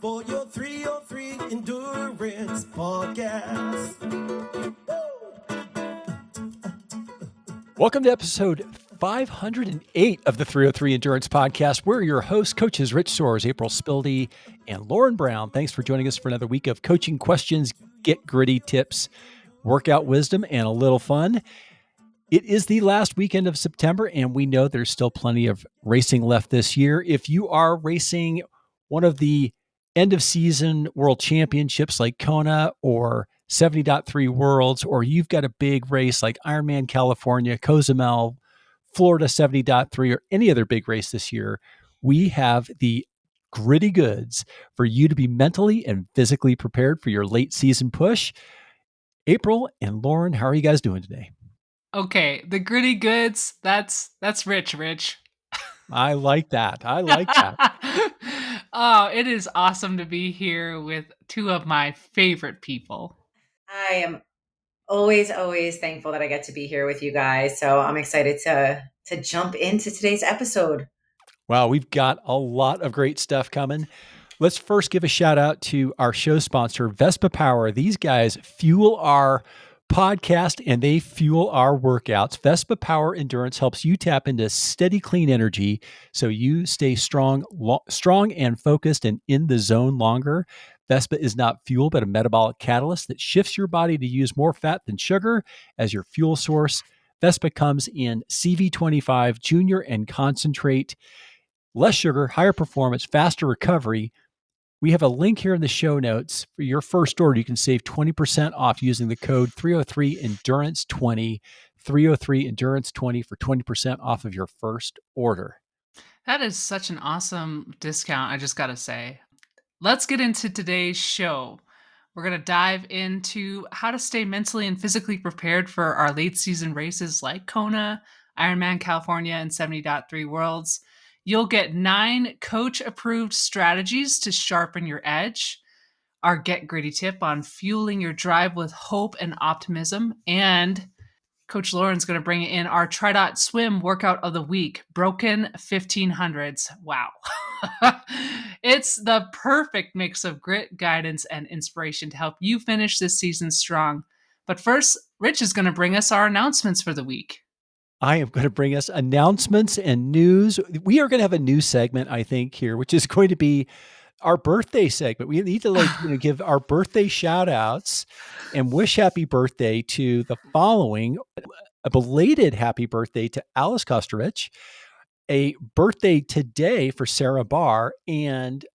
for your 303 Endurance Podcast. Welcome to episode 508 of the 303 Endurance Podcast. We're your hosts, coaches Rich Soares, April Spildy, and Lauren Brown. Thanks for joining us for another week of coaching questions, get gritty tips, workout wisdom, and a little fun. It is the last weekend of September, and we know there's still plenty of racing left this year. If you are racing one of the end of season world championships like Kona or 70.3 Worlds, or you've got a big race like IRONMAN California, Cozumel, Florida 70.3, or any other big race this year, we have the gritty goods for you to be mentally and physically prepared for your late season push. April and Lauren, how are you guys doing today? Okay, the gritty goods, that's Rich. I like that. Oh, it is awesome to be here with two of my favorite people. I am always thankful that I get to be here with you guys. So I'm excited to jump into today's episode. Wow, we've got a lot of great stuff coming. Let's first give a shout out to our show sponsor, Vespa Power. These guys fuel our podcast and they fuel our workouts. Vespa Power Endurance helps you tap into steady, clean energy so you stay strong and focused and in the zone longer. Vespa is not fuel, but a metabolic catalyst that shifts your body to use more fat than sugar as your fuel source. Vespa comes in CV25 Junior and Concentrate. Less sugar, higher performance, faster recovery. We have a link here in the show notes. For your first order, you can save 20% off using the code 303-ENDURANCE20, 303-ENDURANCE20 for 20% off of your first order. That is such an awesome discount, I just gotta say. Let's get into today's show. We're going to dive into how to stay mentally and physically prepared for our late season races like Kona, IRONMAN California, and 70.3 Worlds. You'll get 9 coach-approved strategies to sharpen your edge, our Get Gritty tip on fueling your drive with hope and optimism, and Coach Lauren's going to bring in our Triathlon swim workout of the week, Broken 1500s. Wow. It's the perfect mix of grit, guidance, and inspiration to help you finish this season strong. But first, Rich is going to bring us our announcements for the week. I am going to bring us announcements and news. We are going to have a new segment, I think, here, which is going to be our birthday segment. We need to give our birthday shout outs and wish happy birthday to the following. A belated happy birthday to Alice Kosterich, a birthday today for Sarah Barr, and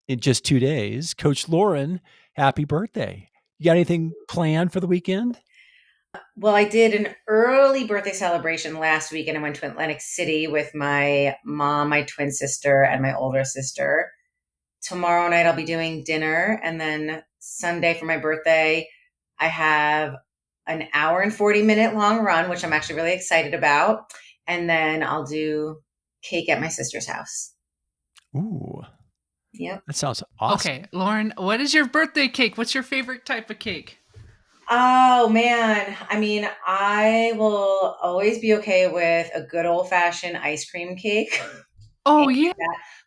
in just 2 days, Coach Lauren, happy birthday. You got anything planned for the weekend? Well, I did an early birthday celebration last week, and I went to Atlantic City with my mom, my twin sister, and my older sister. Tomorrow night, I'll be doing dinner. And then Sunday for my birthday, I have an hour and 40-minute long run, which I'm actually really excited about. And then I'll do cake at my sister's house. Ooh. Yep. That sounds awesome. Okay, Lauren, what is your birthday cake? What's your favorite type of cake? Oh, man. I mean, I will always be okay with a good old-fashioned ice cream cake. Oh, yeah.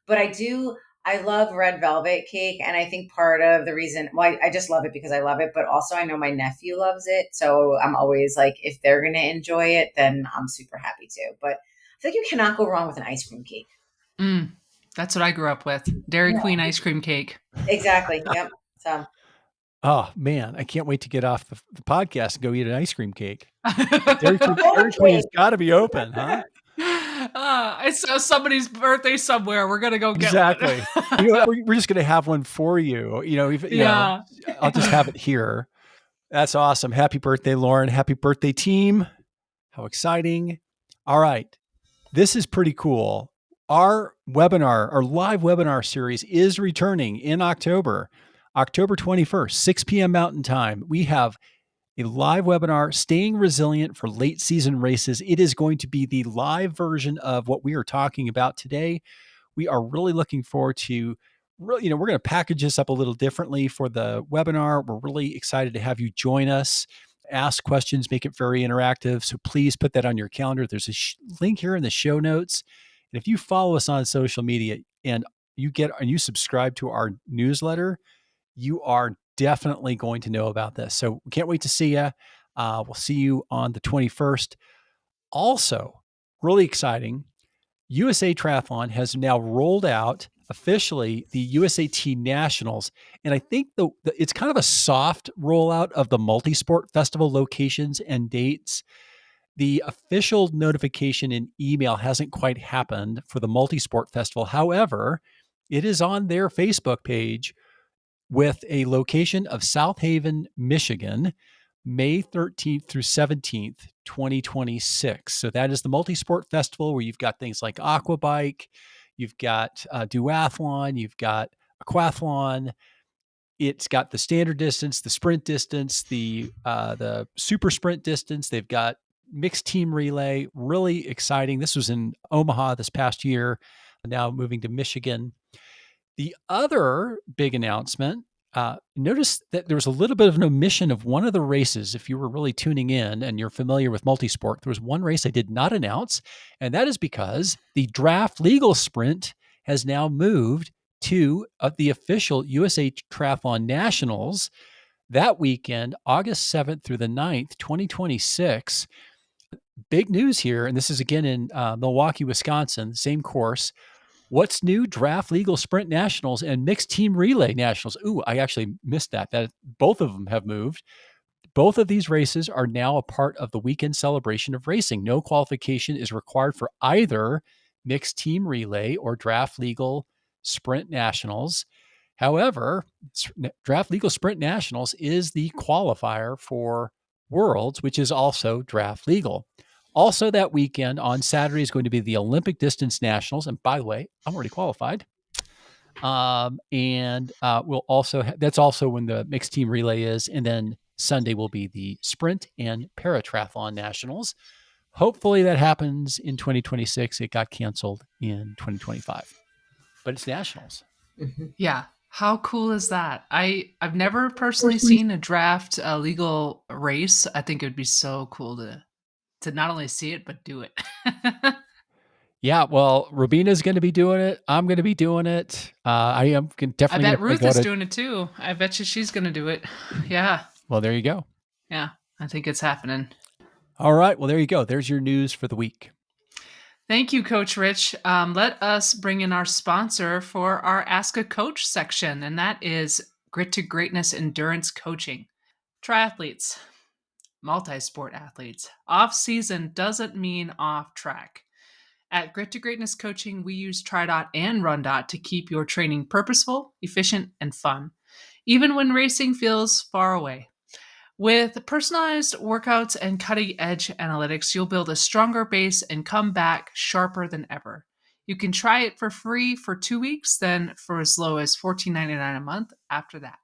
But I love red velvet cake. And I think part of the reason, well, I just love it because I love it, but also I know my nephew loves it. So I'm always like, if they're going to enjoy it, then I'm super happy too. But I think you cannot go wrong with an ice cream cake. That's what I grew up with. Dairy Queen ice cream cake. Exactly. Yep. So. Oh, man, I can't wait to get off the podcast and go eat an ice cream cake. Dairy Queen has got to be open, huh? It's somebody's birthday somewhere. We're going to go get one. We're just going to have one for you. I'll just have it here. That's awesome. Happy birthday, Lauren. Happy birthday, team. How exciting. All right. This is pretty cool. Our live webinar series is returning in October 21st, 6 p.m. Mountain Time. We have a live webinar, Staying Resilient for Late Season Races. It is going to be the live version of what we are talking about today. We are really looking forward to, we're going to package this up a little differently for the webinar. We're really excited to have you join us, ask questions, make it very interactive. So please put that on your calendar. There's a link here in the show notes. And if you follow us on social media, and you get and you subscribe to our newsletter, you are definitely going to know about this. So we can't wait to see you. We'll see you on the 21st. Also, really exciting, USA Triathlon has now rolled out officially the USAT Nationals. And I think it's kind of a soft rollout of the multi-sport festival locations and dates. The official notification in email hasn't quite happened for the multi-sport festival. However, it is on their Facebook page with a location of South Haven, Michigan, May 13th through 17th, 2026. So that is the multi-sport festival where you've got things like aquabike, you've got duathlon, you've got aquathlon. It's got the standard distance, the sprint distance, the super sprint distance. They've got mixed team relay, really exciting. This was in Omaha this past year, now moving to Michigan. The other big announcement, notice that there was a little bit of an omission of one of the races. If you were really tuning in and you're familiar with multisport, there was one race I did not announce, and that is because the draft legal sprint has now moved to the official USA Triathlon Nationals that weekend, August 7th through the 9th, 2026. Big news here, and this is again in Milwaukee, Wisconsin, same course. What's new? Draft legal sprint nationals and mixed team relay nationals. Ooh, I actually missed that. That both of them have moved. Both of these races are now a part of the weekend celebration of racing. No qualification is required for either mixed team relay or draft legal sprint nationals. However, draft legal sprint nationals is the qualifier for Worlds, which is also draft legal. Also that weekend on Saturday is going to be the Olympic distance nationals. And by the way, I'm already qualified. We'll also, that's also when the mixed team relay is. And then Sunday will be the sprint and paratriathlon nationals. Hopefully that happens in 2026. It got canceled in 2025, but it's nationals. Mm-hmm. Yeah. How cool is that? I've never personally seen a draft legal race. I think it would be so cool to not only see it, but do it. Yeah, well, Rubina's going to be doing it. I'm going to be doing it. I am definitely. I bet Ruth is doing it too. I bet you she's going to do it. Yeah. Well, there you go. Yeah, I think it's happening. All right. Well, there you go. There's your news for the week. Thank you, Coach Rich. Let us bring in our sponsor for our Ask a Coach section, and that is Grit to Greatness Endurance Coaching. Triathletes, multi-sport athletes. Off-season doesn't mean off-track. At Grit to Greatness Coaching, we use TriDot and RunDot to keep your training purposeful, efficient, and fun, even when racing feels far away. With personalized workouts and cutting-edge analytics, you'll build a stronger base and come back sharper than ever. You can try it for free for 2 weeks, then for as low as $14.99 a month after that.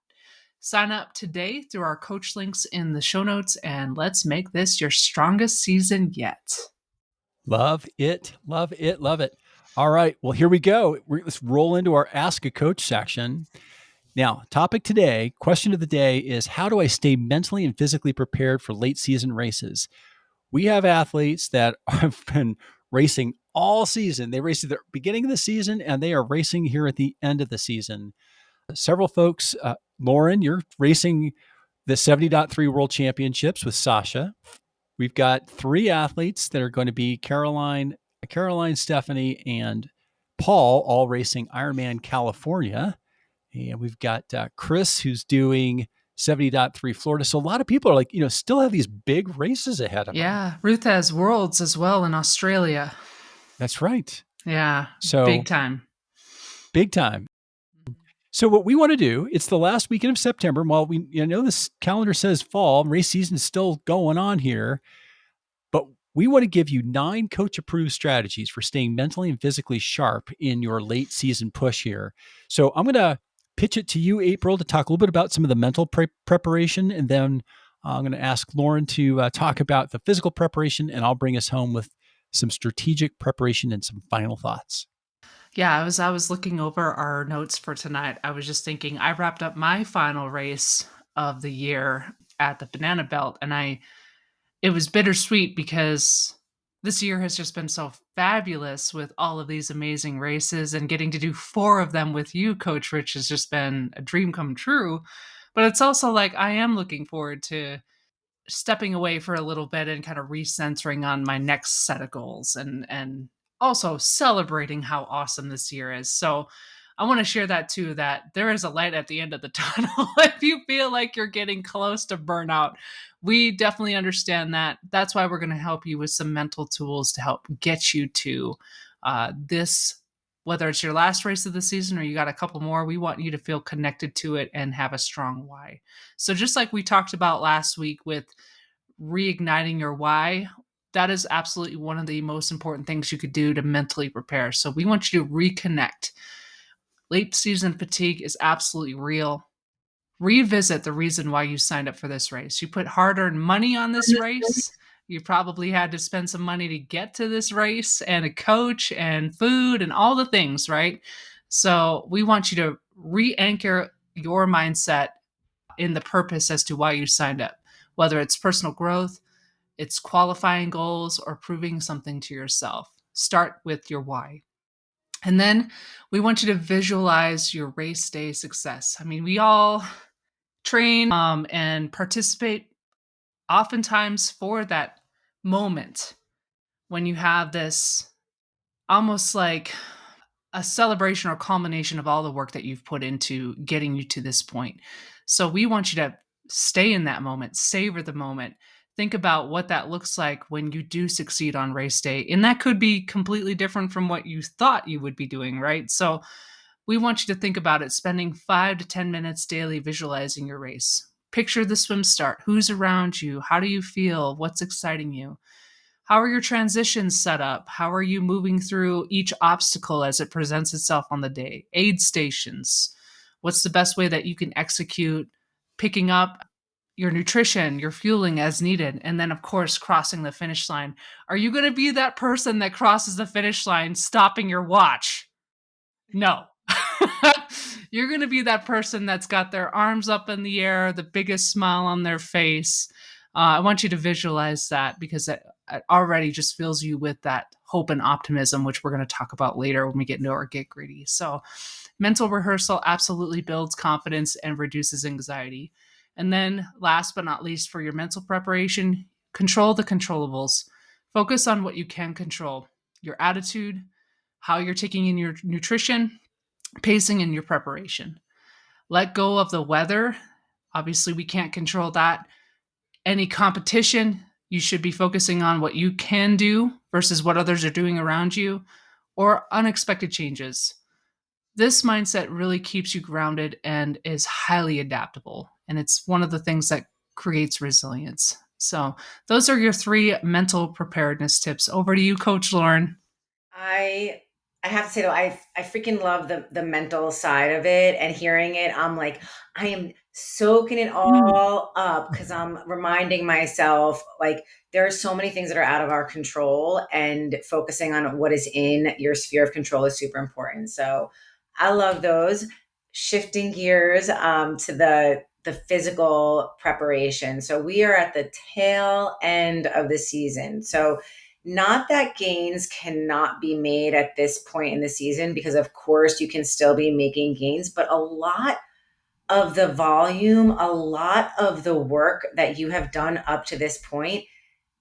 Sign up today through our coach links in the show notes, and let's make this your strongest season yet. Love it. Love it. Love it. All right. Well, here we go. Let's roll into our Ask a Coach section. Now, topic today, question of the day is, how do I stay mentally and physically prepared for late season races? We have athletes that have been racing all season. They race at the beginning of the season and they are racing here at the end of the season. Several folks, Lauren, you're racing the 70.3 World Championships with Sasha. We've got 3 athletes that are going to be Caroline, Stephanie, and Paul, all racing IRONMAN California. And we've got Chris, who's doing 70.3 Florida. So a lot of people are like, still have these big races ahead of them. Yeah. Ruth has Worlds as well in Australia. That's right. Yeah. So big time. Big time. So what we want to do, it's the last weekend of September. While we this calendar says fall, race season is still going on here. But we want to give you 9 coach-approved strategies for staying mentally and physically sharp in your late season push here. So I'm going to pitch it to you, April, to talk a little bit about some of the mental preparation. And then I'm going to ask Lauren to talk about the physical preparation, and I'll bring us home with some strategic preparation and some final thoughts. Yeah, as I was looking over our notes for tonight, I was just thinking, I wrapped up my final race of the year at the Banana Belt, and it was bittersweet because This year has just been so fabulous with all of these amazing races, and getting to do 4 of them with you, Coach Rich, has just been a dream come true. But it's also like I am looking forward to stepping away for a little bit and kind of recentering on my next set of goals, and also celebrating how awesome this year is. So I want to share that too, that there is a light at the end of the tunnel. If you feel like you're getting close to burnout, we definitely understand that. That's why we're going to help you with some mental tools to help get you to this, whether it's your last race of the season or you got a couple more. We want you to feel connected to it and have a strong why. So just like we talked about last week with reigniting your why, that is absolutely one of the most important things you could do to mentally prepare. So we want you to reconnect. Late season fatigue is absolutely real. Revisit the reason why you signed up for this race. You put hard-earned money on this race. You probably had to spend some money to get to this race, and a coach and food and all the things, right? So we want you to re-anchor your mindset in the purpose as to why you signed up, whether it's personal growth, it's qualifying goals, or proving something to yourself. Start with your why. And then we want you to visualize your race day success. I mean, we all train and participate oftentimes for that moment when you have this almost like a celebration or culmination of all the work that you've put into getting you to this point. So we want you to stay in that moment, savor the moment. Think about what that looks like when you do succeed on race day. And that could be completely different from what you thought you would be doing, right? So we want you to think about it, spending 5 to 10 minutes daily visualizing your race. Picture the swim start. Who's around you? How do you feel? What's exciting you? How are your transitions set up? How are you moving through each obstacle as it presents itself on the day? Aid stations. What's the best way that you can execute picking up your nutrition, your fueling as needed? And then, of course, crossing the finish line. Are you going to be that person that crosses the finish line stopping your watch? No. You're going to be that person that's got their arms up in the air, the biggest smile on their face. I want you to visualize that, because it already just fills you with that hope and optimism, which we're going to talk about later when we get into our get gritty. So mental rehearsal absolutely builds confidence and reduces anxiety. And then last but not least, for your mental preparation, control the controllables. Focus on what you can control: your attitude, how you're taking in your nutrition, pacing, and your preparation. Let go of the weather. Obviously, we can't control that. Any competition, you should be focusing on what you can do versus what others are doing around you, or unexpected changes. This mindset really keeps you grounded and is highly adaptable. And it's one of the things that creates resilience. So, those are your 3 mental preparedness tips. Over to you, Coach Lauren. I I have to say though, I freaking love the mental side of it, and hearing it, I'm like, I am soaking it all up because I'm reminding myself like there are so many things that are out of our control, and focusing on what is in your sphere of control is super important. So I love those. Shifting gears to the physical preparation. So we are at the tail end of the season. So not that gains cannot be made at this point in the season, because of course you can still be making gains, but a lot of the volume, a lot of the work that you have done up to this point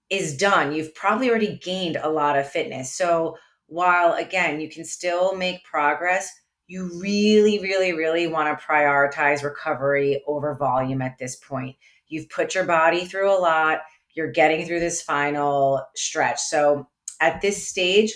is done. You've probably already gained a lot of fitness. So while again, you can still make progress, you really, really, really want to prioritize recovery over volume at this point. You've put your body through a lot. You're getting through this final stretch. So at this stage,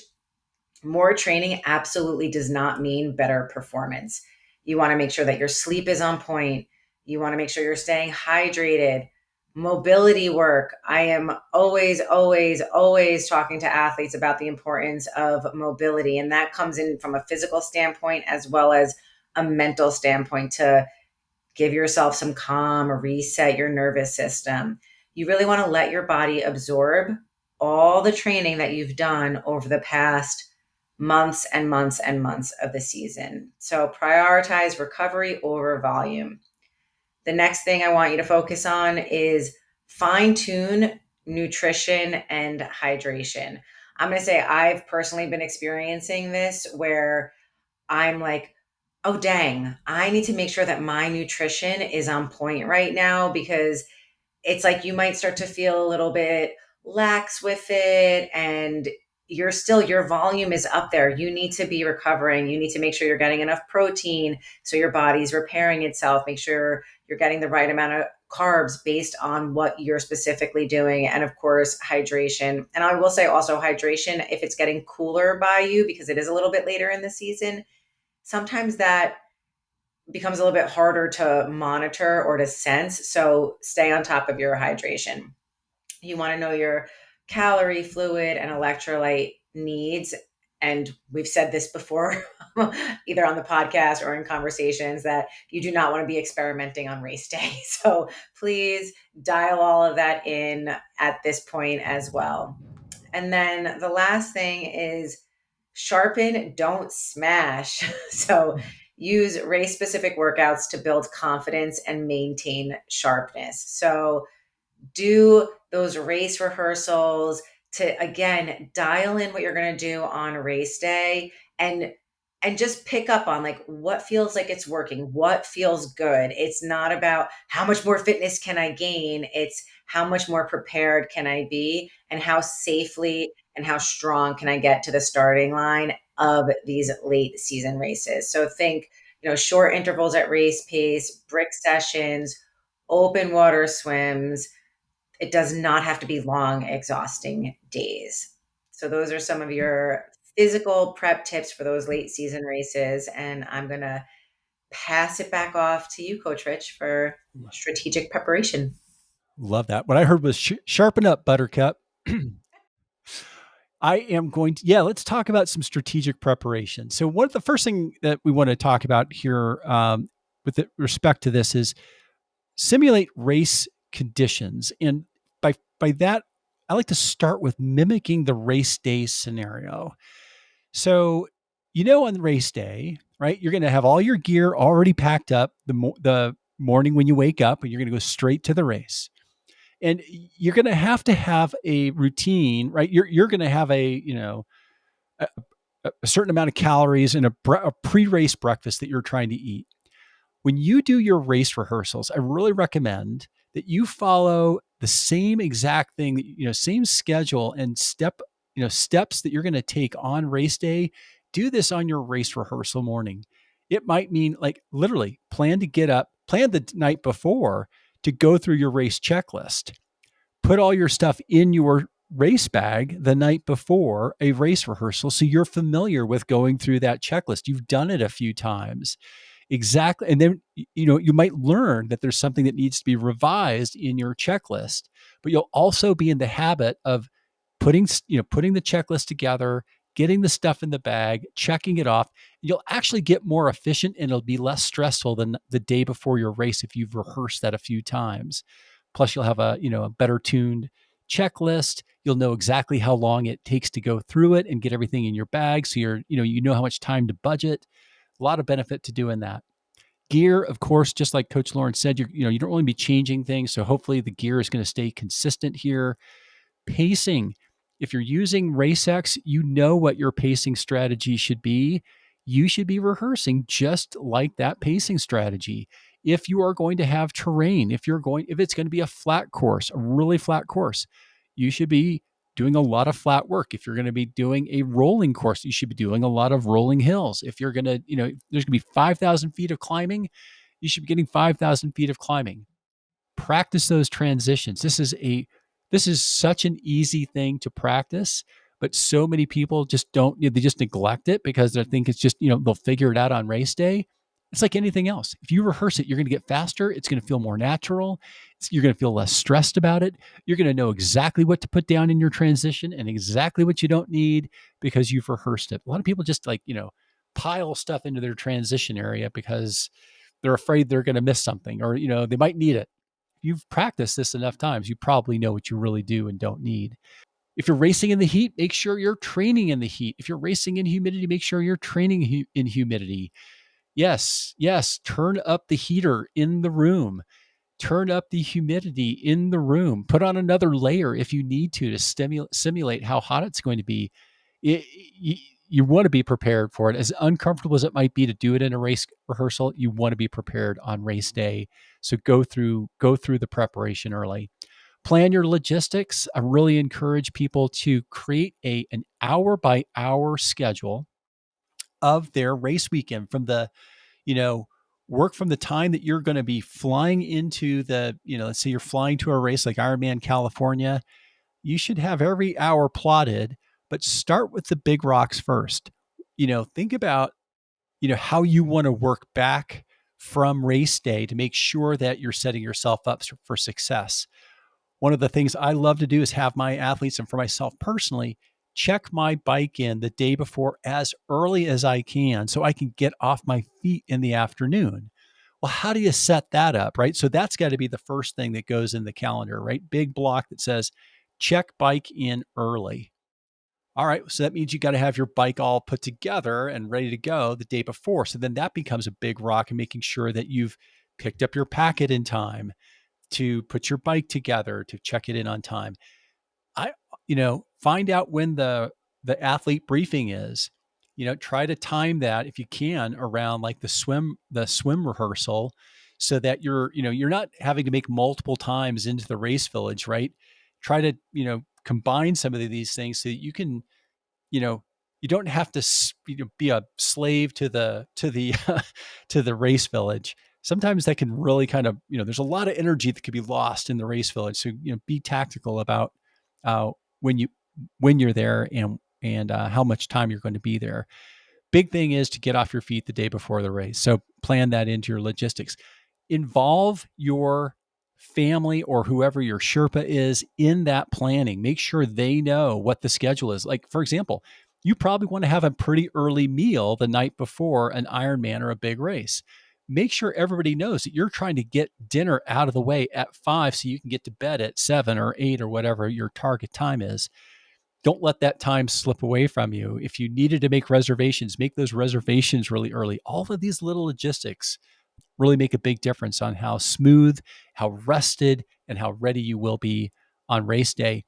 more training absolutely does not mean better performance. You want to make sure that your sleep is on point. You want to make sure you're staying hydrated. Mobility work. I am always, always, always talking to athletes about the importance of mobility. And that comes in from a physical standpoint as well as a mental standpoint, to give yourself some calm, reset your nervous system. You really want to let your body absorb all the training that you've done over the past months and months and months of the season. So prioritize recovery over volume. The next thing I want you to focus on is fine tune nutrition and hydration. I'm going to say I've personally been experiencing this where I'm like, oh, dang, I need to make sure that my nutrition is on point right now, because it's like you might start to feel a little bit lax with it, and your volume is up there. You need to be recovering. You need to make sure you're getting enough protein so your body's repairing itself. Make sure you're getting the right amount of carbs based on what you're specifically doing. And of course, hydration. And I will say also hydration, if it's getting cooler by you, because it is a little bit later in the season, sometimes that becomes a little bit harder to monitor or to sense. So stay on top of your hydration. You want to know your calorie, fluid, and electrolyte needs. And we've said this before, either on the podcast or in conversations, that you do not want to be experimenting on race day. So please dial all of that in at this point as well. And then the last thing is sharpen, don't smash. So use race specific workouts to build confidence and maintain sharpness. So do those race rehearsals to, again, dial in what you're going to do on race day, and just pick up on like what feels like it's working, what feels good. It's not about how much more fitness can I gain, it's how much more prepared can I be, and how safely and how strong can I get to the starting line of these late season races. So think, short intervals at race pace, brick sessions, open water swims. It does not have to be long, exhausting days. So those are some of your physical prep tips for those late season races. And I'm going to pass it back off to you, Coach Rich, for strategic preparation. Love that. What I heard was sharpen up, Buttercup. I am going to, let's talk about some strategic preparation. So the first thing that we want to talk about here with respect to this is simulate race conditions. And by that, I like to start with mimicking the race day scenario. So, on the race day, right, you're going to have all your gear already packed up the morning when you wake up, and you're going to go straight to the race. And you're going to have a routine, right? You're going to have a certain amount of calories and a pre-race breakfast that you're trying to eat. When you do your race rehearsals, I really recommend that you follow the same exact thing, same schedule and steps that you're going to take on race day. Do this on your race rehearsal morning. It might mean like literally plan the night before to go through your race checklist. Put all your stuff in your race bag the night before a race rehearsal so you're familiar with going through that checklist. You've done it a few times. Exactly. And then, you might learn that there's something that needs to be revised in your checklist, but you'll also be in the habit of putting the checklist together, getting the stuff in the bag, checking it off. You'll actually get more efficient, and it'll be less stressful than the day before your race if you've rehearsed that a few times. Plus you'll have a better tuned checklist. You'll know exactly how long it takes to go through it and get everything in your bag. So you know how much time to budget. A lot of benefit to doing that. Gear, of course, just like Coach Lauren said, you don't want to be changing things. So hopefully the gear is going to stay consistent here. Pacing. If you're using RaceX, you know what your pacing strategy should be. You should be rehearsing just like that pacing strategy. If you are going to have terrain, if it's going to be a flat course, a really flat course, you should be doing a lot of flat work. If you're going to be doing a rolling course, you should be doing a lot of rolling hills. If you're going to, there's going to be 5,000 feet of climbing, you should be getting 5,000 feet of climbing. Practice those transitions. This is such an easy thing to practice, but so many people they just neglect it because they think it's just, they'll figure it out on race day. It's like anything else. If you rehearse it, you're going to get faster. It's going to feel more natural. You're going to feel less stressed about it. You're going to know exactly what to put down in your transition and exactly what you don't need because you've rehearsed it. A lot of people just pile stuff into their transition area because they're afraid they're going to miss something or, they might need it. If you've practiced this enough times, you probably know what you really do and don't need. If you're racing in the heat, make sure you're training in the heat. If you're racing in humidity, make sure you're training in humidity. Yes, turn up the heater in the room. turn up the humidity in the room, put on another layer if you need to simulate how hot it's going to be. You want to be prepared for it. As uncomfortable as it might be to do it in a race rehearsal, you want to be prepared on race day. So go through the preparation early. Plan your logistics. I really encourage people to create an hour by hour schedule of their race weekend, from the, work from the time that you're going to be flying into let's say you're flying to a race like Ironman California. You should have every hour plotted, but start with the big rocks first. Think about, how you want to work back from race day to make sure that you're setting yourself up for success. One of the things I love to do is have my athletes, and for myself personally, check my bike in the day before as early as I can so I can get off my feet in the afternoon. Well, how do you set that up, right? So that's got to be the first thing that goes in the calendar, right? Big block that says check bike in early. All right, so that means you got to have your bike all put together and ready to go the day before. So then that becomes a big rock in making sure that you've picked up your packet in time to put your bike together, to check it in on time. Find out when the athlete briefing is. Try to time that if you can around like the swim rehearsal, so that you're not having to make multiple times into the race village, right? Try to, combine some of these things so that you can, you don't have to be a slave to the to the race village. Sometimes that can really kind of, there's a lot of energy that could be lost in the race village. So, be tactical about when you're there, and how much time you're going to be there. Big thing is to get off your feet the day before the race. So plan that into your logistics. Involve your family or whoever your Sherpa is in that planning. Make sure they know what the schedule is. Like, for example, you probably want to have a pretty early meal the night before an Ironman or a big race. Make sure everybody knows that you're trying to get dinner out of the way at 5 so you can get to bed at 7 or 8 or whatever your target time is. Don't let that time slip away from you. If you needed to make reservations, make those reservations really early. All of these little logistics really make a big difference on how smooth, how rested, and how ready you will be on race day.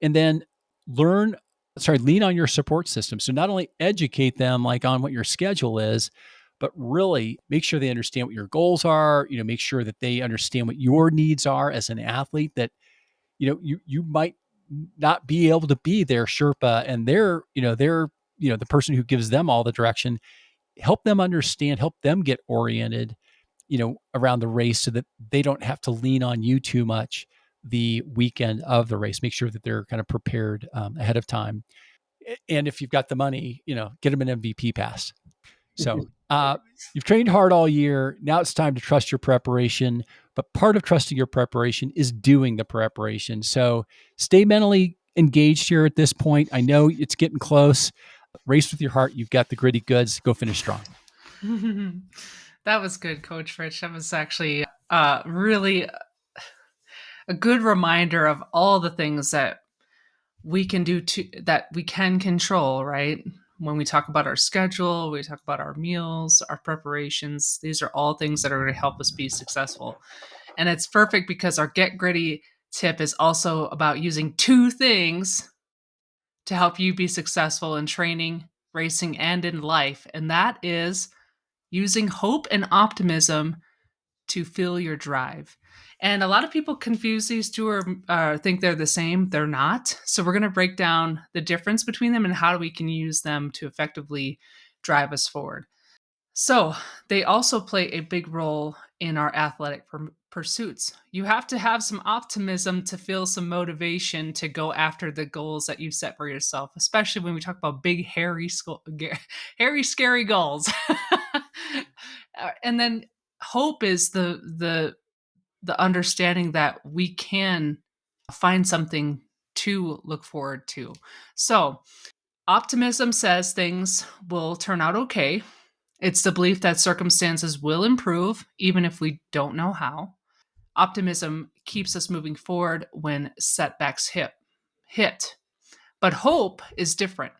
And then lean on your support system. So not only educate them like on what your schedule is, but really make sure they understand what your goals are, make sure that they understand what your needs are as an athlete, that, you might not be able to be their Sherpa and they're the person who gives them all the direction. Help them understand, help them get oriented, around the race so that they don't have to lean on you too much the weekend of the race. Make sure that they're kind of prepared ahead of time. And if you've got the money, get them an MVP pass. So you've trained hard all year. Now it's time to trust your preparation. But part of trusting your preparation is doing the preparation. So stay mentally engaged here at this point. I know it's getting close. Race with your heart. You've got the gritty goods. Go finish strong. That was good, Coach Rich. That was actually really a good reminder of all the things that we can do that we can control, right? When we talk about our schedule, we talk about our meals, our preparations. These are all things that are going to help us be successful. And it's perfect because our Get Gritty tip is also about using two things to help you be successful in training, racing, and in life. And that is using hope and optimism to fuel your drive. And a lot of people confuse these two or think they're the same. They're not. So we're going to break down the difference between them and how we can use them to effectively drive us forward. So they also play a big role in our athletic pursuits. You have to have some optimism to feel some motivation to go after the goals that you set for yourself, especially when we talk about big, hairy, scary goals. And then hope is the understanding that we can find something to look forward to. So optimism says things will turn out okay. It's the belief that circumstances will improve, even if we don't know how. Optimism keeps us moving forward when setbacks hit. But hope is different.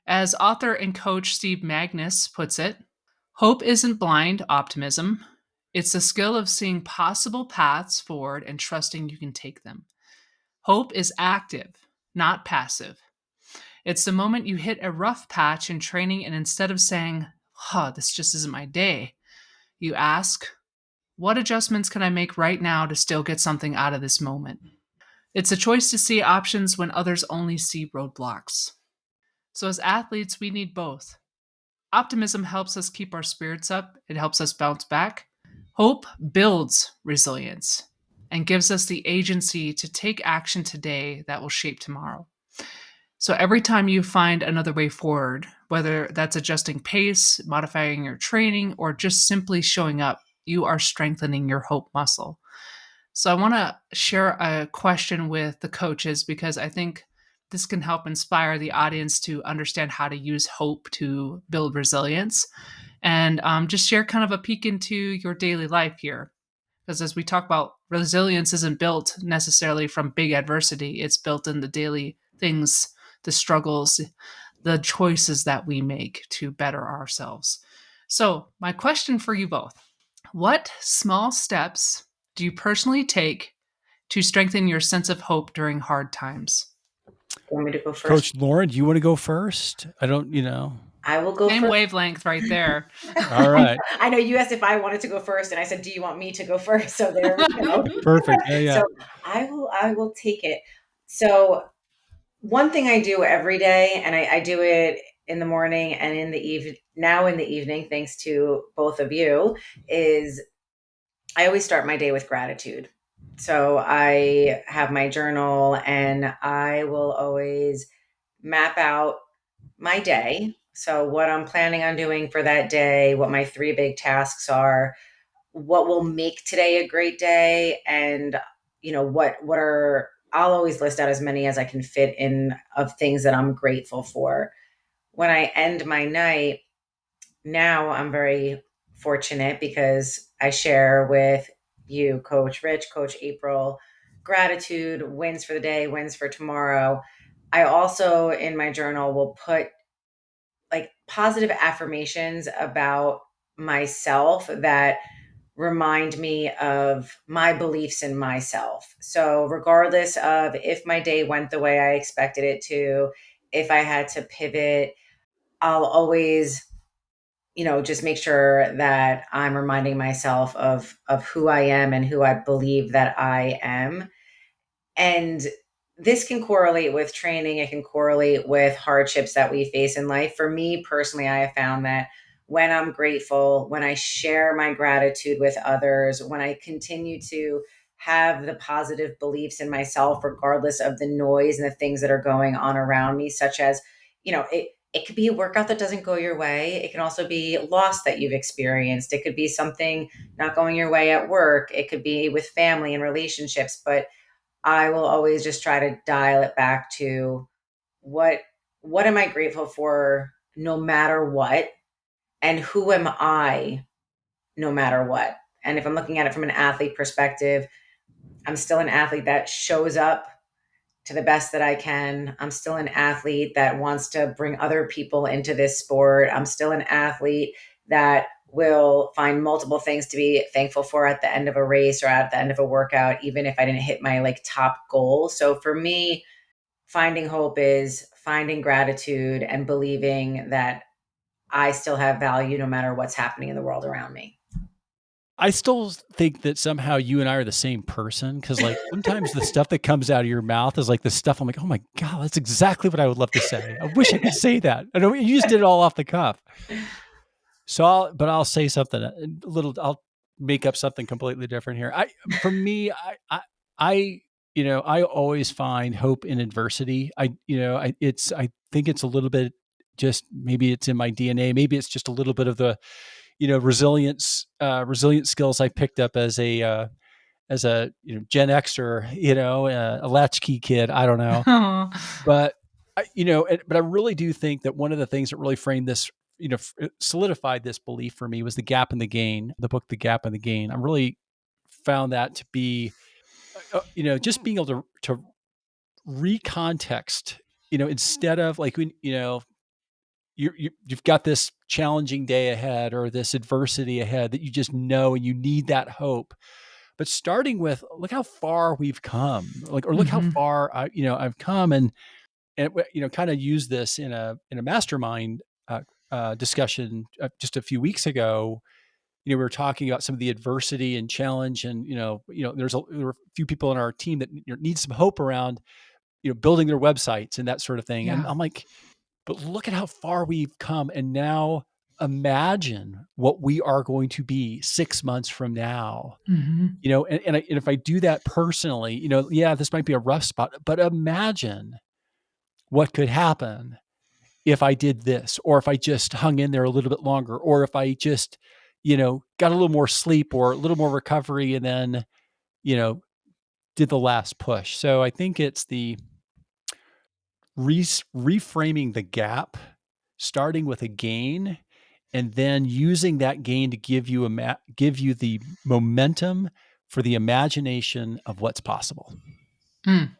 As author and coach Steve Magnus puts it, hope isn't blind optimism. It's the skill of seeing possible paths forward and trusting you can take them. Hope is active, not passive. It's the moment you hit a rough patch in training and instead of saying, this just isn't my day, you ask, what adjustments can I make right now to still get something out of this moment? It's a choice to see options when others only see roadblocks. So, as athletes, we need both. Optimism helps us keep our spirits up, it helps us bounce back. Hope builds resilience and gives us the agency to take action today that will shape tomorrow. So, every time you find another way forward, whether that's adjusting pace, modifying your training, or just simply showing up, you are strengthening your hope muscle. So, I want to share a question with the coaches because I think this can help inspire the audience to understand how to use hope to build resilience and just share kind of a peek into your daily life here. Because as we talk about, resilience isn't built necessarily from big adversity, it's built in the daily things, the struggles, the choices that we make to better ourselves. So, my question for you both: what small steps do you personally take to strengthen your sense of hope during hard times? You want me to go first? Coach Lauren, do you want to go first? I don't, I will go Same first. wavelength right there. All right. I know you asked if I wanted to go first, and I said, "Do you want me to go first?" So there we go. Perfect. Yeah. So I will take it. So one thing I do every day, and I do it in the morning and in the evening, thanks to both of you, is I always start my day with gratitude. So I have my journal and I will always map out my day. So what I'm planning on doing for that day, what my three big tasks are, what will make today a great day, and what are I'll always list out as many as I can fit in of things that I'm grateful for. When I end my night, now I'm very fortunate because I share with you, Coach Rich, Coach April, gratitude, wins for the day, wins for tomorrow. I also in my journal will put like positive affirmations about myself that remind me of my beliefs in myself. So, regardless of if my day went the way I expected it to, if I had to pivot, I'll always, just make sure that I'm reminding myself of who I am and who I believe that I am. And this can correlate with training. It can correlate with hardships that we face in life. For me personally, I have found that when I'm grateful, when I share my gratitude with others, when I continue to have the positive beliefs in myself, regardless of the noise and the things that are going on around me, such as, it could be a workout that doesn't go your way. It can also be loss that you've experienced. It could be something not going your way at work. It could be with family and relationships, but I will always just try to dial it back to what what am I grateful for no matter what, and who am I no matter what. And if I'm looking at it from an athlete perspective, I'm still an athlete that shows up to the best that I can. I'm still an athlete that wants to bring other people into this sport. I'm still an athlete that will find multiple things to be thankful for at the end of a race or at the end of a workout, even if I didn't hit my top goal. So for me, finding hope is finding gratitude and believing that I still have value no matter what's happening in the world around me. I still think that somehow you and I are the same person because, like, sometimes the stuff that comes out of your mouth is like the stuff I'm like, oh my God, that's exactly what I would love to say. I wish I could say that. I know you just did it all off the cuff. So I'll say something I'll make up something completely different here. For me, I always find hope in adversity. I think it's a little bit just maybe it's in my DNA. Maybe it's just a little bit of the, resilient skills I picked up as a Gen Xer, a latchkey kid. I don't know, but but I really do think that one of the things that really framed this, solidified this belief for me was The Gap and the Gain, the book, The Gap and the Gain. I really found that to be, just being able to recontext, instead of like, when, you've got this challenging day ahead or this adversity ahead that you just know, and you need that hope. But starting with, look how far we've come, like, or look how Mhm. far I've come, and kind of use this in a mastermind discussion just a few weeks ago. We were talking about some of the adversity and challenge, and there were a few people in our team that need some hope around building their websites and that sort of thing. And Yeah. I'm like, but look at how far we've come, and now imagine what we are going to be 6 months from now. Mhm. And if I do that personally, yeah, this might be a rough spot, but imagine what could happen if I did this, or if I just hung in there a little bit longer, or if I just, got a little more sleep or a little more recovery, and then, you know, did the last push. So I think it's the reframing the gap, starting with a gain, and then using that gain to give you the momentum for the imagination of what's possible. Mm.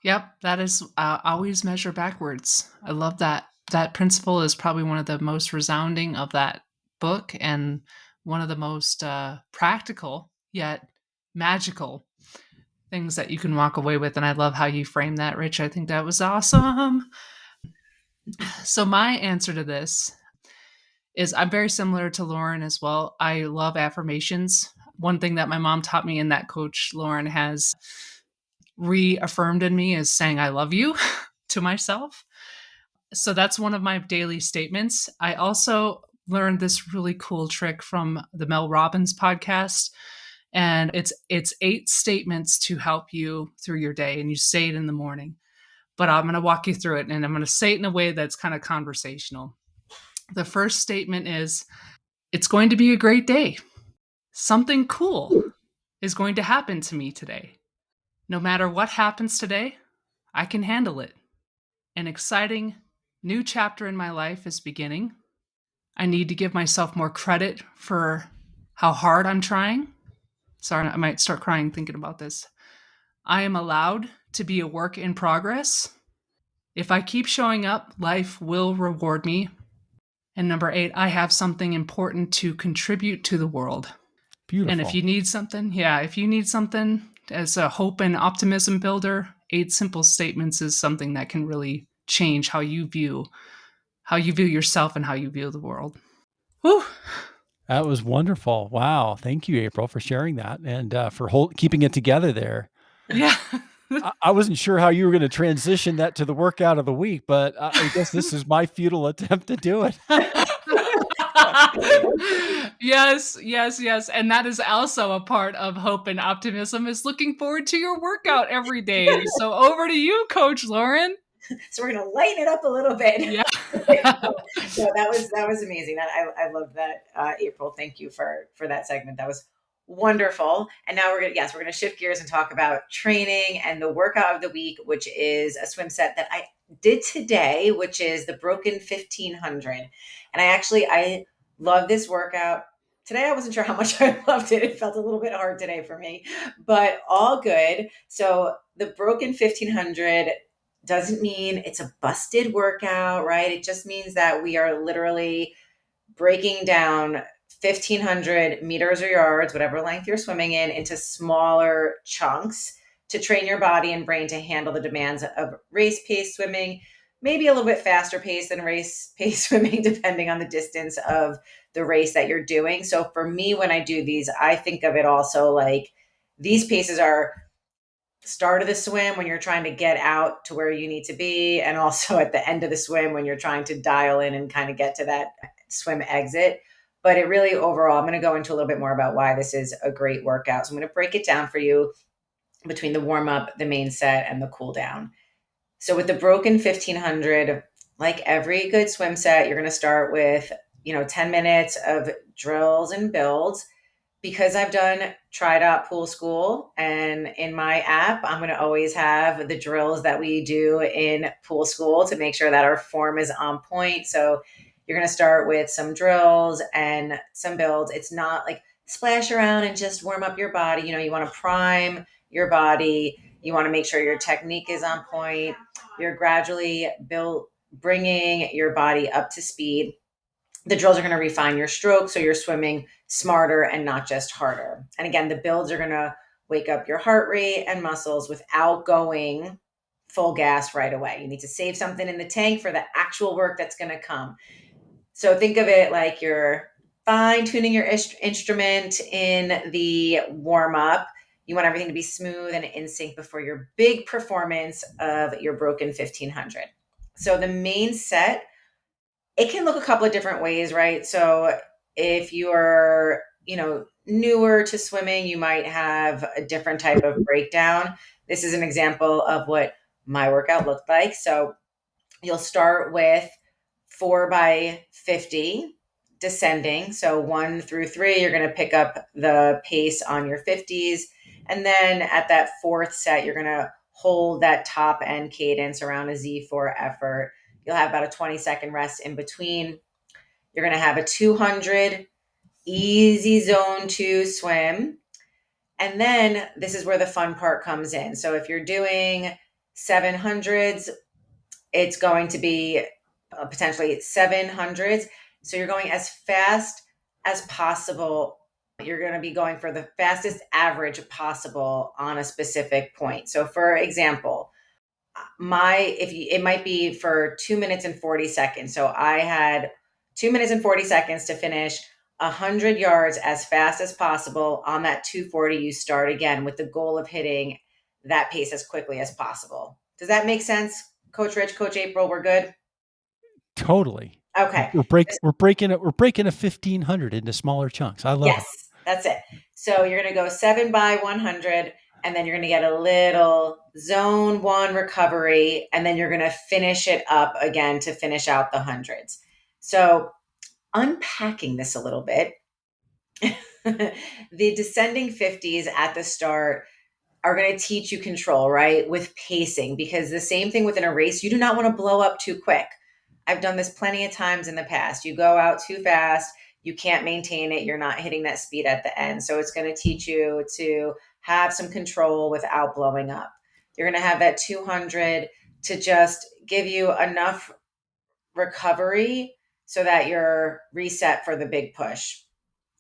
Yep, that is always measure backwards. I love that. That principle is probably one of the most resounding of that book, and one of the most practical yet magical things that you can walk away with. And I love how you frame that, Rich. I think that was awesome. So my answer to this is I'm very similar to Lauren as well. I love affirmations. One thing that my mom taught me and that coach Lauren has reaffirmed in me is saying I love you to myself. So that's one of my daily statements. I also learned this really cool trick from the Mel Robbins podcast, and it's 8 statements to help you through your day, and you say it in the morning. But I'm going to walk you through it, and I'm going to say it in a way that's kind of conversational. The first statement is, it's going to be a great day. Something cool is going to happen to me today. No matter what happens today, I can handle it. An exciting new chapter in my life is beginning. I need to give myself more credit for how hard I'm trying. Sorry, I might start crying thinking about this. I am allowed to be a work in progress. If I keep showing up, life will reward me. And number 8, I have something important to contribute to the world. And if Beautiful. you need something, if you need something as a hope and optimism builder, 8 simple statements is something that can really change how you view yourself and how you view the world. Whew. That was wonderful. Wow. Thank you, April, for sharing that, and for keeping it together there. Yeah. I wasn't sure how you were going to transition that to the workout of the week, but I guess this is my futile attempt to do it. Yes, yes, yes. And that is also a part of hope and optimism, is looking forward to your workout every day. So over to you, Coach Lauren. So we're going to lighten it up a little bit. Yeah. No, that was amazing. I love that, April. Thank you for that segment. That was wonderful. And now we're gonna shift gears and talk about training and the workout of the week, which is a swim set that I did today, which is the Broken 1500. And I love this workout. Today, I wasn't sure how much I loved it. It felt a little bit hard today for me, but all good. So the Broken 1500 doesn't mean it's a busted workout, right? It just means that we are literally breaking down 1,500 meters or yards, whatever length you're swimming in, into smaller chunks to train your body and brain to handle the demands of race pace swimming, maybe a little bit faster pace than race pace swimming, depending on the distance of the race that you're doing. So for me, when I do these, I think of it also like these paces are start of the swim when you're trying to get out to where you need to be, and also at the end of the swim when you're trying to dial in and kind of get to that swim exit. But it really, overall, I'm going to go into a little bit more about why this is a great workout. So I'm going to break it down for you between the warm up, the main set, and the cool down. So with the Broken 1500, like every good swim set, you're going to start with 10 minutes of drills and builds. Because I've done Triathlon Pool School, and in my app, I'm going to always have the drills that we do in pool school to make sure that our form is on point. So you're going to start with some drills and some builds. It's not like splash around and just warm up your body. You want to prime your body. You want to make sure your technique is on point. You're gradually bringing your body up to speed. The drills are going to refine your stroke, so you're swimming smarter and not just harder. And again, the builds are going to wake up your heart rate and muscles without going full gas right away. You need to save something in the tank for the actual work that's going to come. So think of it like you're fine tuning your instrument in the warm up. You want everything to be smooth and in sync before your big performance of your broken 1500. So the main set, it can look a couple of different ways, right? So if you are, newer to swimming, you might have a different type of breakdown. This is an example of what my workout looked like. So you'll start with 4x50 descending. So 1 through 3, you're going to pick up the pace on your 50s. And then at that fourth set, you're going to hold that top end cadence around a Z4 effort. You'll have about a 20-second rest in between. You're going to have a 200 easy zone 2 swim. And then this is where the fun part comes in. So if you're doing 700s, it's going to be potentially 700s. So you're going as fast as possible. You're going to be going for the fastest average possible on a specific point. So for example, it might be for 2 minutes and 40 seconds. So I had 2 minutes and 40 seconds to finish 100 yards as fast as possible on that 240. You start again with the goal of hitting that pace as quickly as possible. Does that make sense? Coach Rich, Coach April, we're good? Totally. Okay. We're breaking a 1500 into smaller chunks. I love it. Yes, that's it. So you're going to go 7x100, and then you're going to get a little zone 1 recovery, and then you're going to finish it up again to finish out the hundreds. So unpacking this a little bit, the descending 50s at the start are going to teach you control, right? With pacing, because the same thing within a race, you do not want to blow up too quick. I've done this plenty of times in the past. You go out too fast, you can't maintain it, you're not hitting that speed at the end. So it's going to teach you to have some control without blowing up. You're going to have that 200 to just give you enough recovery so that you're reset for the big push.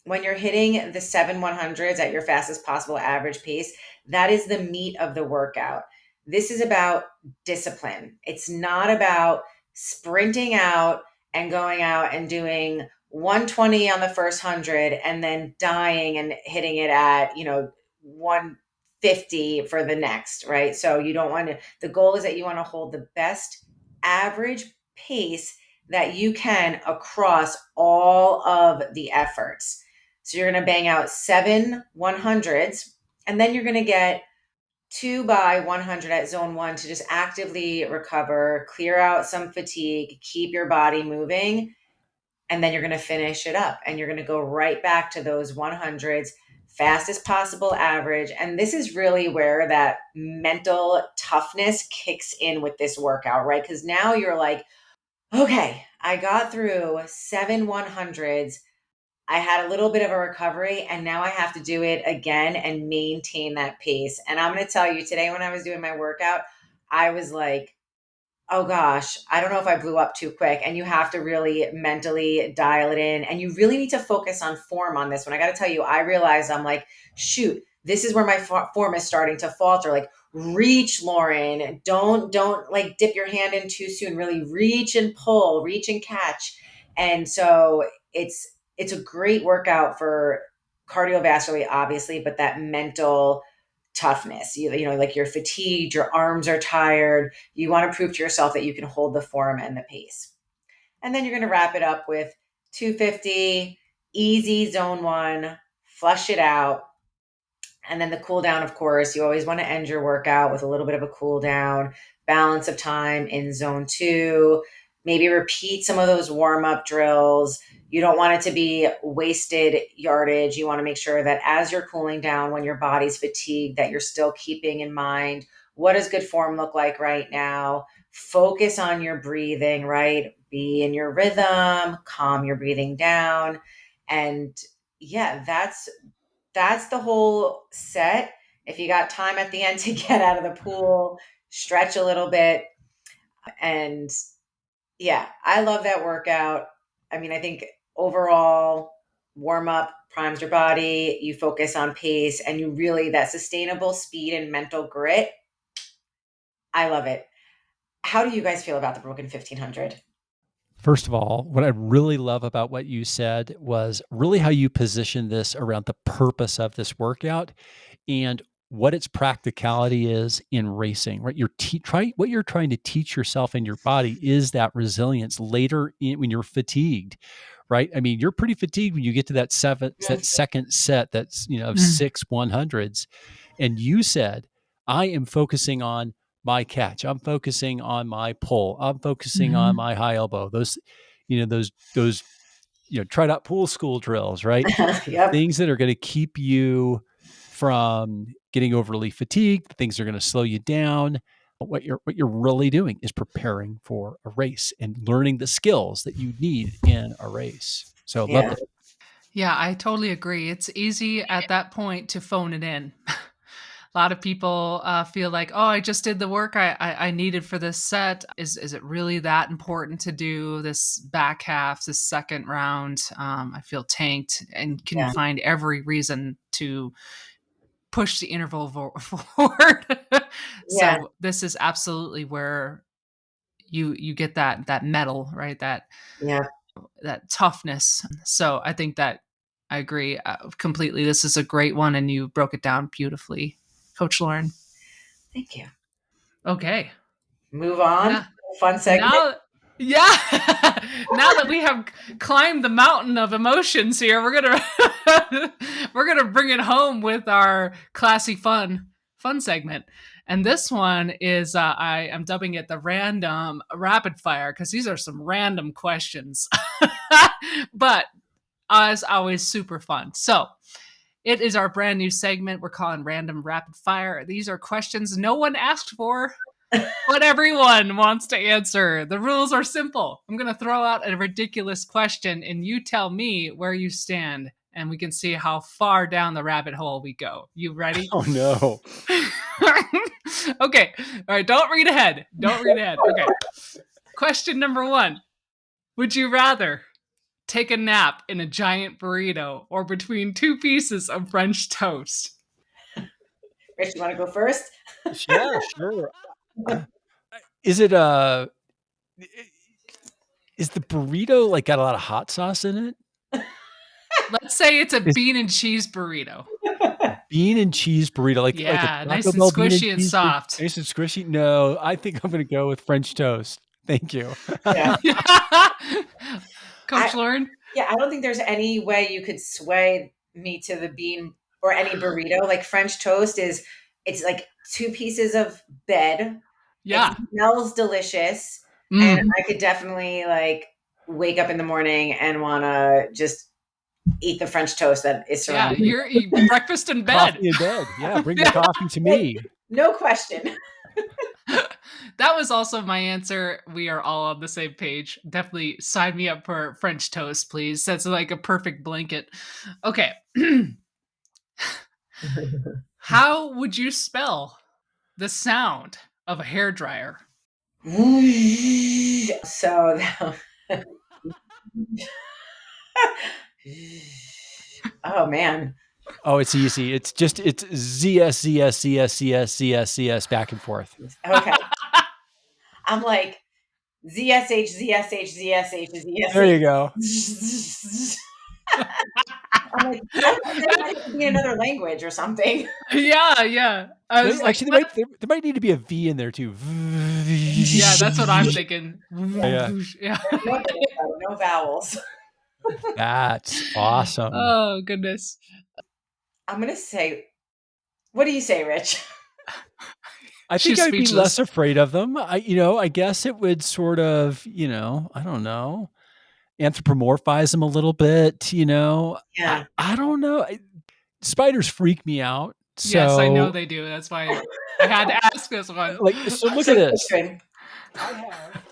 When you're hitting the 7/100s at your fastest possible average pace, that is the meat of the workout. This is about discipline. It's not about sprinting out and going out and doing 120 on the first 100 and then dying and hitting it at, 150 for the next, right? So you don't want to, the goal is that you want to hold the best average pace that you can across all of the efforts. So you're going to bang out 7/100s, and then you're going to get 2x100 at zone 1 to just actively recover, clear out some fatigue, keep your body moving. And then you're going to finish it up, and you're going to go right back to those 100s, fastest possible average. And this is really where that mental toughness kicks in with this workout, right? Because now you're like, okay, I got through 7/100s. I had a little bit of a recovery, and now I have to do it again and maintain that pace. And I'm going to tell you today, when I was doing my workout, I was like, oh gosh, I don't know if I blew up too quick. And you have to really mentally dial it in. And you really need to focus on form on this one. I got to tell you, I realized I'm like, shoot, this is where my form is starting to falter. Like, reach, Lauren. Don't like dip your hand in too soon. Really reach and pull, reach and catch. And so it's a great workout for cardiovascularly, obviously, but that mental toughness. Like you're fatigued, your arms are tired. You want to prove to yourself that you can hold the form and the pace. And then you're going to wrap it up with 250, easy zone 1, flush it out. And then the cool down, of course, you always want to end your workout with a little bit of a cool down, balance of time in zone 2, maybe repeat some of those warm up drills. You don't want it to be wasted yardage. You want to make sure that as you're cooling down, when your body's fatigued, that you're still keeping in mind, what does good form look like right now? Focus on your breathing, right? Be in your rhythm, calm your breathing down. And yeah, that's the whole set. If you got time at the end to get out of the pool, stretch a little bit, and Yeah, I love that workout. I mean, I think overall warm up primes your body, you focus on pace, and you really that sustainable speed and mental grit. I love it. How do you guys feel about the Broken 1500? First of all, what I really love about what you said was really how you position this around the purpose of this workout and what its practicality is in racing, right? What you're trying to teach yourself and your body is that resilience later when you're fatigued, right? I mean, you're pretty fatigued when you get to that second set that's, of Mm. 6 100s. And you said, I am focusing on my catch. I'm focusing on my pull. I'm focusing on my high elbow. Those try out pool school drills, right? Yep. Things that are going to keep you from getting overly fatigued, things that are going to slow you down. But what you're really doing is preparing for a race and learning the skills that you need in a race. So loved Yeah. it. Yeah, I totally agree. It's easy at that point to phone it in. A lot of people feel like, oh, I just did the work I needed for this set. Is it really that important to do this back half, this second round? I feel tanked and can Yeah. find every reason to push the interval forward. Yeah. So this is absolutely where you get that metal, right? Yeah. That toughness. So I think that I agree completely. This is a great one, and you broke it down beautifully, Coach Lauren. Thank you. Okay. Move on. Now, Fun segment. now, yeah. Now that we have climbed the mountain of emotions here, we're gonna we're gonna bring it home with our classy fun segment. And this one is I am dubbing it the random rapid fire because these are some random questions, but as always, super fun. So it is our brand new segment we're calling Random Rapid Fire. These are questions no one asked for, but everyone wants to answer. The rules are simple. I'm going to throw out a ridiculous question, and you tell me where you stand, and we can see how far down the rabbit hole we go. You ready? Oh no. Okay. All right. Don't read ahead. Okay. Question number 1. Would you rather take a nap in a giant burrito or between 2 pieces of French toast? Rich, you want to go first? Yeah, sure. Is it is the burrito like got a lot of hot sauce in it? Let's say it's a Is bean and cheese burrito. bean and cheese burrito like a Yeah, nice Taco and Bell bean and squishy and cheese burrito? soft. Nice and squishy? No, I think I'm gonna go with French toast. Thank you. Yeah. Coach Lauren? Yeah, I don't think there's any way you could sway me to the bean or any burrito. Like French toast it's like 2 pieces of bed. It Yeah. smells delicious. And I could definitely like wake up in the morning and wanna just eat the French toast that is Yeah, surrounding me. you're eating breakfast in bed. Coffee in bed. Yeah, bring the coffee to me. No question. That was also my answer. We are all on the same page. Definitely sign me up for French toast, please. That's like a perfect blanket. Okay. How would you spell the sound of a hairdryer? So oh man. Oh, it's easy. It's ZS back and forth. Okay. I'm like ZSH, ZSH, ZSH, ZSH. There you go. I'm like, that might have to be another language or something. Yeah. I was Actually, like, there might need to be a V in there too. yeah, that's what I'm thinking. Yeah. Yeah. No vowels. That's awesome. Oh, goodness. I'm going to say, what do you say, Rich? I think She's I'd be speechless. less afraid of them. I guess it would sort of, I don't know, anthropomorphize them a little bit, Yeah. I don't know. Spiders freak me out. So Yes, I know they do. That's why I had to ask this one. so look at this. I have.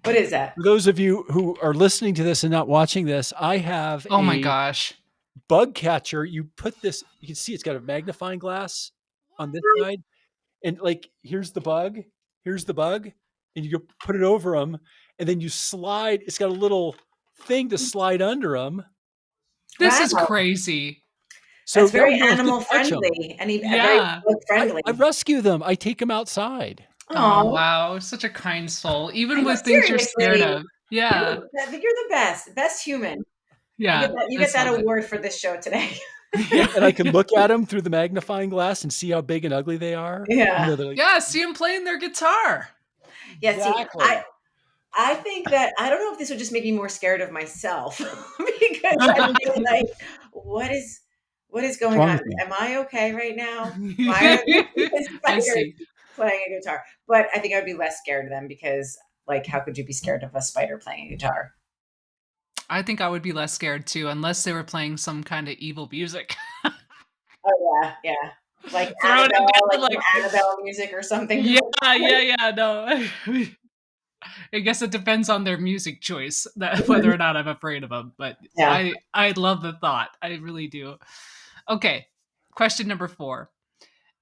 What is that? For those of you who are listening to this and not watching this, I have Oh my a gosh. bug catcher. You put this, you can see it's got a magnifying glass on this side. And like, here's the bug. and you go put it over them, and then you slide. It's got a little thing to slide under them. This is Wow. crazy. So That's that very way you don't have to animal touch 'em. friendly and very Yeah. bug friendly. I rescue them. I take them outside. Oh, wow. Such a kind soul. I Even know, with things you're seriously. scared of. Yeah. You're the best human. Yeah. You I get that love it. award for this show today. And I can look at them through the magnifying glass and see how big and ugly they are. Yeah. You know, they're like, Yeah, see them playing their guitar. Yeah, exactly. see, I think that I don't know if this would just make me more scared of myself because I'm being like, what is going wrong on? with you? Am I okay right now? Why are these I spiders see. playing a guitar? But I think I would be less scared of them because, like, how could you be scared of a spider playing a guitar? I think I would be less scared too, unless they were playing some kind of evil music. Oh yeah, like Throw it Annabelle, down, like Annabelle music or something. yeah. No, I guess it depends on their music choice, that whether or not I'm afraid of them. But Yeah. I love the thought. I really do. Okay, question number 4.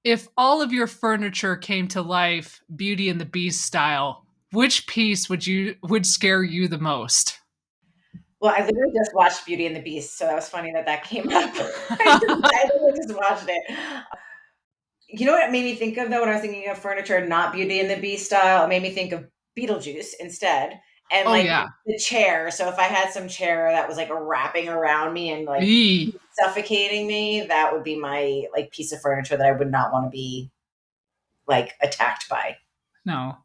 If all of your furniture came to life, Beauty and the Beast style, which piece would scare you the most? Well, I literally just watched Beauty and the Beast, so that was funny that came up. I literally just watched it. You know what it made me think of, though, when I was thinking of furniture, not Beauty and the Beast style? It made me think of Beetlejuice instead. And Oh like yeah. the chair. So if I had some chair that was like wrapping around me and like Eee. suffocating me, that would be my like piece of furniture that I would not want to be like attacked by. No.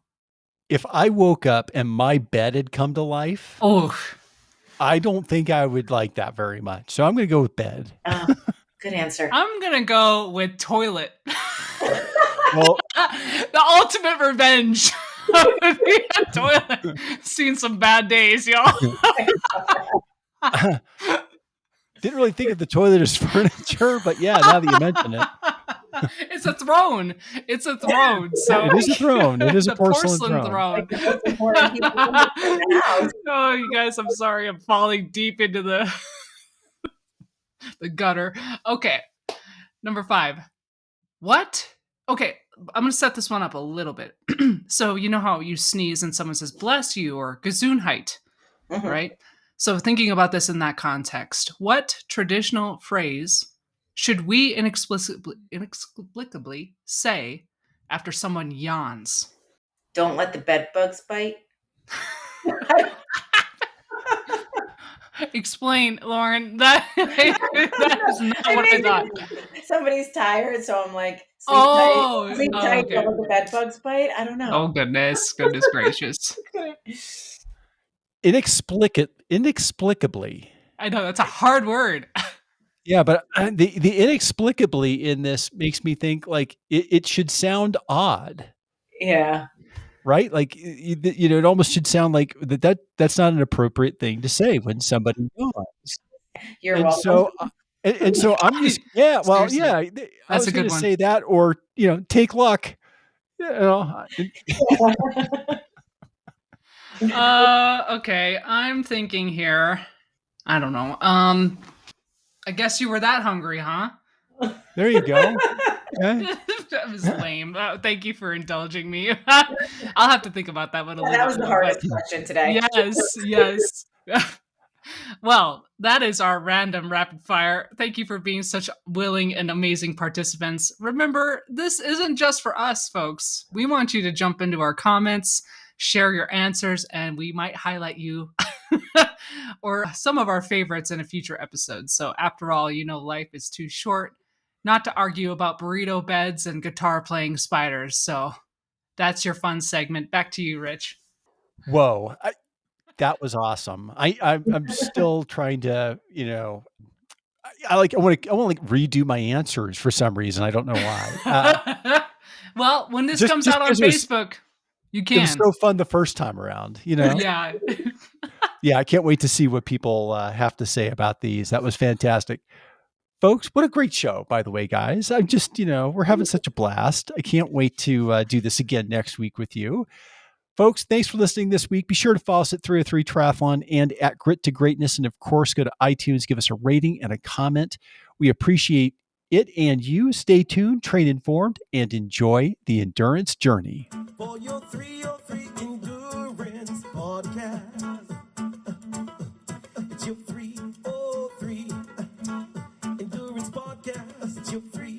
If I woke up and my bed had come to life, Oh, I don't think I would like that very much. So I'm going to go with bed. Good answer. I'm gonna go with toilet. Well, The ultimate revenge. Toilet. Seen some bad days, y'all. didn't really think of the toilet as furniture, but yeah, now that you mention it. It's a throne. It's a throne. So It is a throne. It is a the porcelain throne. Like the most important people in the house. Oh, you guys, I'm sorry. I'm falling deep into the gutter. Okay. Number 5. What? Okay, I'm going to set this one up a little bit. So, you know how you sneeze and someone says, bless you, or Gesundheit, Mhm. right? So, thinking about this in that context, what traditional phrase should we inexplicably say after someone yawns? Don't let the bed bugs bite. Explain, Lauren. That is not what I thought. Somebody's tired, so I'm like, sleep Oh, tight, okay. don't let the bed bugs bite. I don't know. Oh, goodness gracious. Inexplicably. I know, that's a hard word. Yeah, but the inexplicably in this makes me think like it should sound odd, Yeah. right? Like it almost should sound like that's not an appropriate thing to say when somebody yawns. You're And welcome. so so I'm just well, Seriously. yeah, I That's was a good going to one. say that, or take luck. Okay, I'm thinking here. I don't know. I guess you were that hungry, huh? There you go. Okay. That was lame. Thank you for indulging me. I'll have to think about that one a little That was bit the more. hardest question today. Yes. Well, that is our random rapid fire. Thank you for being such willing and amazing participants. Remember, this isn't just for us, folks. We want you to jump into our comments, share your answers, and we might highlight you or some of our favorites in a future episode. So after all, life is too short not to argue about burrito beds and guitar playing spiders. So that's your fun segment. Back to you, Rich. Whoa. That was awesome. I'm still trying to, I want to like redo my answers for some reason. I don't know why. Well, when this just- comes just out on because it was- Facebook, you It was can. so fun the first time around, Yeah. Yeah, I can't wait to see what people have to say about these. That was fantastic. Folks, what a great show, by the way, guys. I'm just, we're having such a blast. I can't wait to do this again next week with you. Folks, thanks for listening this week. Be sure to follow us at 303 Triathlon and at Grit to Greatness. And of course, go to iTunes, give us a rating and a comment. We appreciate it and you. Stay tuned, train informed, and enjoy the endurance journey. For your 303 Endurance Podcast. It's your 303 Endurance Podcast. It's your 303